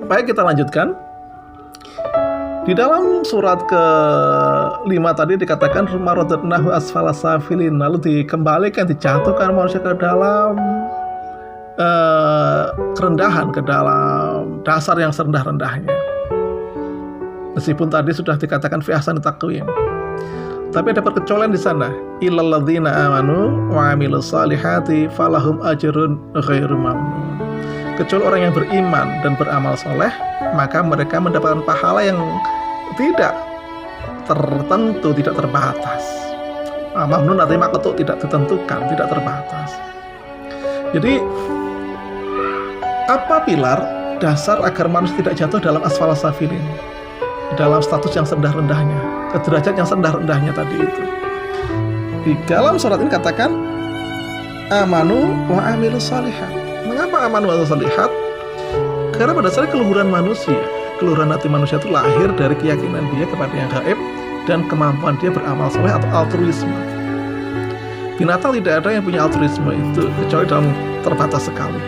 Baik, kita lanjutkan. Di dalam surat ke-5 tadi dikatakan maradadnahu asfala safilin, lalu dikembalikan, dijatuhkan manusia ke dalam kerendahan, ke dalam dasar yang serendah-rendahnya. Meskipun tadi sudah dikatakan fi ahsani taqwim, tapi ada perkecualian di sana. Illal ladzina amanu wa amilus salihati falahum ajrun ghairu mamnun. Kecuali orang yang beriman dan beramal soleh, maka mereka mendapatkan pahala yang tidak tertentu, tidak terbatas. Mamnun artinya maqtu, tidak ditentukan, tidak terbatas. Jadi apa pilar dasar agar manusia tidak jatuh dalam asfala safilin, dalam status yang rendah-rendahnya, ke derajat yang rendah-rendahnya tadi itu? Di dalam surat ini katakan amanu wa amilus salihat. Mengapa amanu wa salihat? Karena pada dasarnya keluhuran manusia, keluhuran hati manusia itu lahir dari keyakinan dia kepada yang gaib dan kemampuan dia beramal soleh atau altruisme. Binatang tidak ada yang punya altruisme itu kecuali dalam terbatas sekali.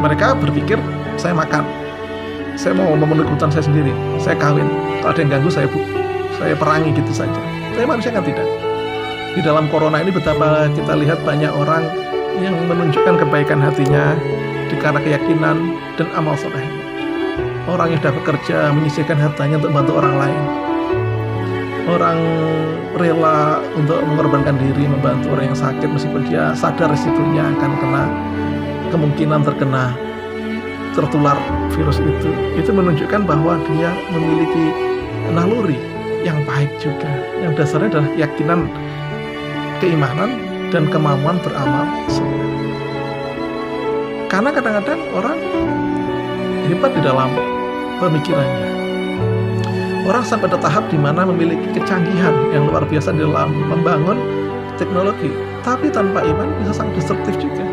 Mereka berpikir, saya makan, saya mau memenuhi kebutuhan saya sendiri, saya kawin, kalau ada yang ganggu saya perangi gitu saja. Tapi manusia kan tidak. Di dalam corona ini betapa kita lihat banyak orang yang menunjukkan kebaikan hatinya karena keyakinan dan amal solehnya. Orang yang sudah bekerja menyisihkan hartanya untuk membantu orang lain. Orang rela untuk mengorbankan diri membantu orang yang sakit meskipun dia sadar risikonya akan kemungkinan tertular virus itu. Itu menunjukkan bahwa dia memiliki naluri yang baik juga, yang dasarnya adalah keyakinan, keimanan, dan kemampuan beramal soleh. Karena kadang-kadang orang hebat di dalam pemikirannya. Orang sampai pada tahap di mana memiliki kecanggihan yang luar biasa dalam membangun teknologi, tapi tanpa iman bisa sangat destruktif juga,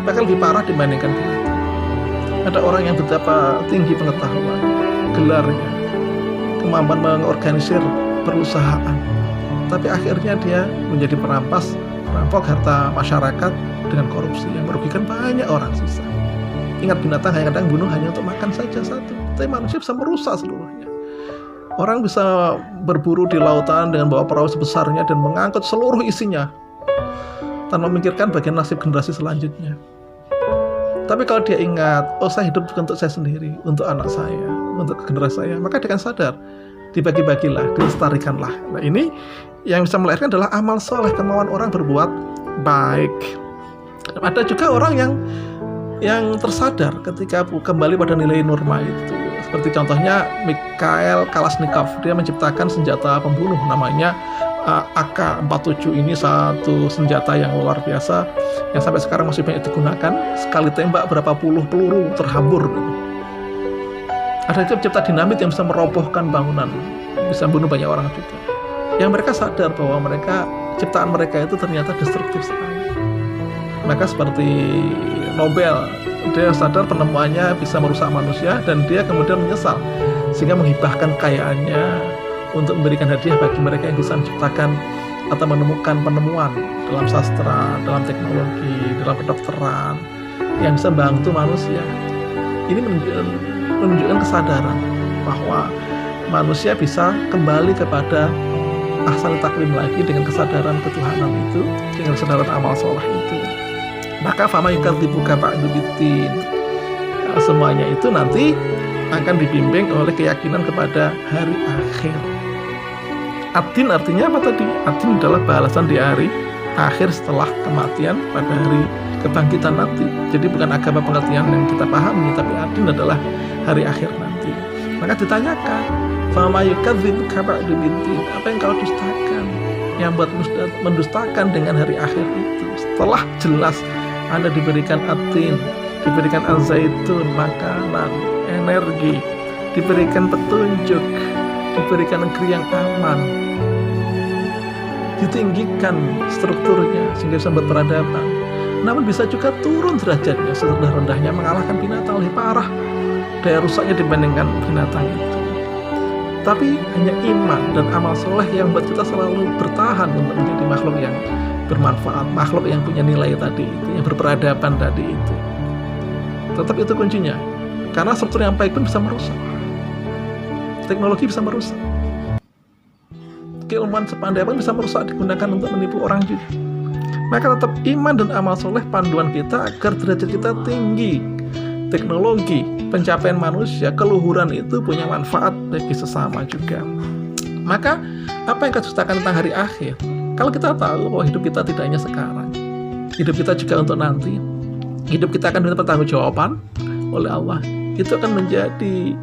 bahkan lebih parah dibandingkan binatang. Ada orang yang betapa tinggi pengetahuan, gelarnya, kemampuan mengorganisir perusahaan, tapi akhirnya dia menjadi perampok harta masyarakat dengan korupsi yang merugikan banyak orang sisa. Ingat, binatang kadang bunuh hanya untuk makan saja satu, tapi manusia bisa merusak seluruhnya. Orang bisa berburu di lautan dengan bawa perahu sebesarnya dan mengangkut seluruh isinya tanpa memikirkan bagian nasib generasi selanjutnya. Tapi kalau dia ingat, saya hidup bukan untuk saya sendiri, untuk anak saya, untuk generasi saya, maka dia akan sadar, dibagi-bagilah, dilestarikanlah. Nah, ini yang bisa melahirkan adalah amal soleh, kemauan orang berbuat baik. Ada juga orang yang tersadar ketika kembali pada nilai norma itu. Seperti contohnya Mikhail Kalashnikov, dia menciptakan senjata pembunuh namanya AK-47. Ini satu senjata yang luar biasa yang sampai sekarang masih banyak digunakan. Sekali tembak berapa puluh peluru terhambur. Ada juga pencipta dinamit yang bisa merobohkan bangunan, bisa membunuh banyak orang juga. Yang mereka sadar bahwa ciptaan mereka itu ternyata destruktif sekali. Maka seperti Nobel, dia sadar penemuannya bisa merusak manusia dan dia kemudian menyesal sehingga menghibahkan kekayaannya untuk memberikan hadiah bagi mereka yang bisa menciptakan atau menemukan penemuan dalam sastra, dalam teknologi, dalam kedokteran yang bisa membantu manusia. Ini menunjukkan kesadaran bahwa manusia bisa kembali kepada ahsani taqwim lagi dengan kesadaran ketuhanan itu, dengan kesadaran amal soleh itu. Maka fama yukadzibuka ba'du biddin, semuanya itu nanti akan dibimbing oleh keyakinan kepada hari akhir. Ad-din artinya apa tadi? Ad-din adalah balasan di hari akhir setelah kematian pada hari kebangkitan nanti. Jadi bukan agama pengertian yang kita pahami, tapi ad-din adalah hari akhir nanti. Maka ditanyakan, fama yukadzibuka ba'du biddin, apa yang kau dustakan, yang buat mendustakan dengan hari akhir itu? Setelah jelas Anda diberikan ad-din, diberikan al-zaitun, makanan, energi, diberikan petunjuk, diberikan negeri yang aman, ditinggikan strukturnya sehingga bisa berperadaban, namun bisa juga turun derajatnya serendah-rendahnya, mengalahkan binatang, lebih parah daya rusaknya dibandingkan binatang itu. Tapi hanya iman dan amal soleh yang buat kita selalu bertahan untuk menjadi makhluk yang bermanfaat, makhluk yang punya nilai tadi itu, yang berperadaban tadi itu. Tetap itu kuncinya. Karena struktur yang baik pun bisa merusak. Teknologi bisa merusak. Keilmuan sepandai pun bisa merusak, digunakan untuk menipu orang juga. Maka tetap iman dan amal soleh panduan kita agar derajat kita tinggi. Teknologi, pencapaian manusia, keluhuran itu punya manfaat bagi sesama juga. Maka apa yang kita ceritakan tentang hari akhir? Kalau kita tahu bahwa hidup kita tidak hanya sekarang, hidup kita juga untuk nanti, hidup kita akan diminta pertanggungjawaban oleh Allah, itu akan menjadi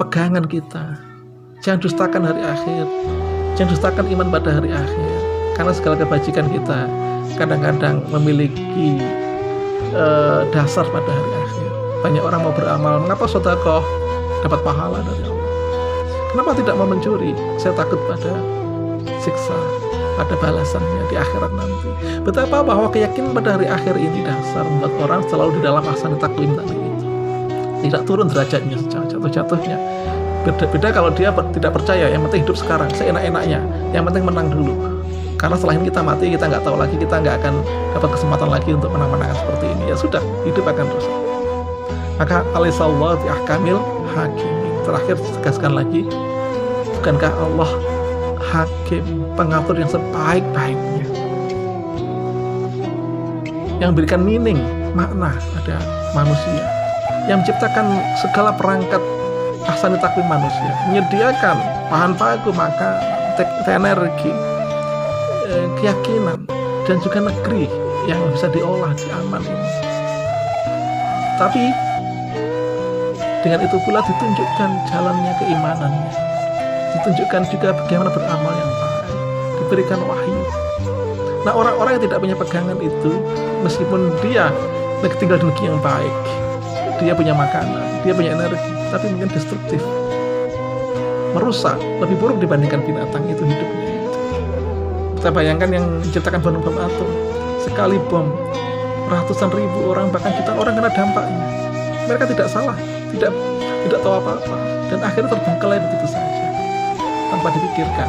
pegangan kita. Jangan dustakan hari akhir, jangan dustakan iman pada hari akhir, karena segala kebajikan kita kadang-kadang memiliki dasar pada hari akhir. Banyak orang mau beramal, mengapa sedekah dapat pahala dari Allah? Kenapa tidak mau mencuri? Saya takut pada siksa, pada balasannya di akhirat nanti. Betapa bahwa keyakinan pada hari akhir ini dasar membuat orang selalu di dalam ahsan takwim tadi itu. Tidak turun derajatnya jatuh-jatuhnya. Beda kalau dia tidak percaya, yang penting hidup sekarang, seenak-enaknya, yang penting menang dulu. Karena setelah ini kita mati, kita nggak tahu lagi, kita nggak akan dapat kesempatan lagi untuk menang-menangan seperti ini. Ya sudah, hidup akan rusak. Maka alaihissallahu bi ahkamil hakimin. Terakhir tegaskan lagi, bukankah Allah hakim, pengatur yang sebaik-baiknya, yang berikan meaning, makna pada manusia, yang menciptakan segala perangkat ahsan takwim manusia, menyediakan bahan baku, maka energi, keyakinan, dan juga negeri yang bisa diolah di aman ini. Tapi dengan itu pula ditunjukkan jalannya keimanannya, ditunjukkan juga bagaimana beramal yang baik, diberikan wahyu. Nah, orang-orang yang tidak punya pegangan itu, meskipun dia tinggal di negeri yang baik, dia punya makanan, dia punya energi, tapi mungkin destruktif, merusak, lebih buruk dibandingkan binatang itu hidupnya. Kita bayangkan yang menciptakan bom atom, sekali bom ratusan ribu orang, bahkan jutaan orang kena dampaknya. Mereka tidak salah, tidak tahu apa-apa, dan akhirnya terbengkalai begitu saja tanpa dipikirkan.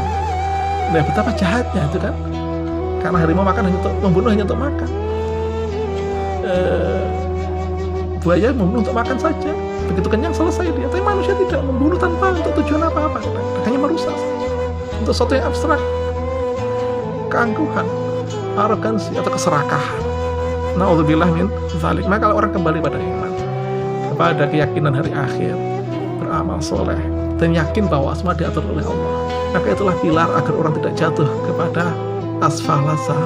Nah, betapa jahatnya itu kan? Karena harimau makan hanya untuk membunuh, hanya untuk makan. Buaya membunuh untuk makan saja, begitu kenyang selesai dia. Tapi manusia tidak, membunuh tanpa untuk tujuan apa-apa, hanya merusak saja. Untuk sesuatu yang abstrak, keangkuhan, arogansi atau keserakahan. Na'udzubillah min dzalik. Maka kalau orang kembali pada iman, kepada keyakinan hari akhir, beramal soleh, dan yakin bahwa semua diatur oleh Allah, maka itulah pilar agar orang tidak jatuh kepada asfalasa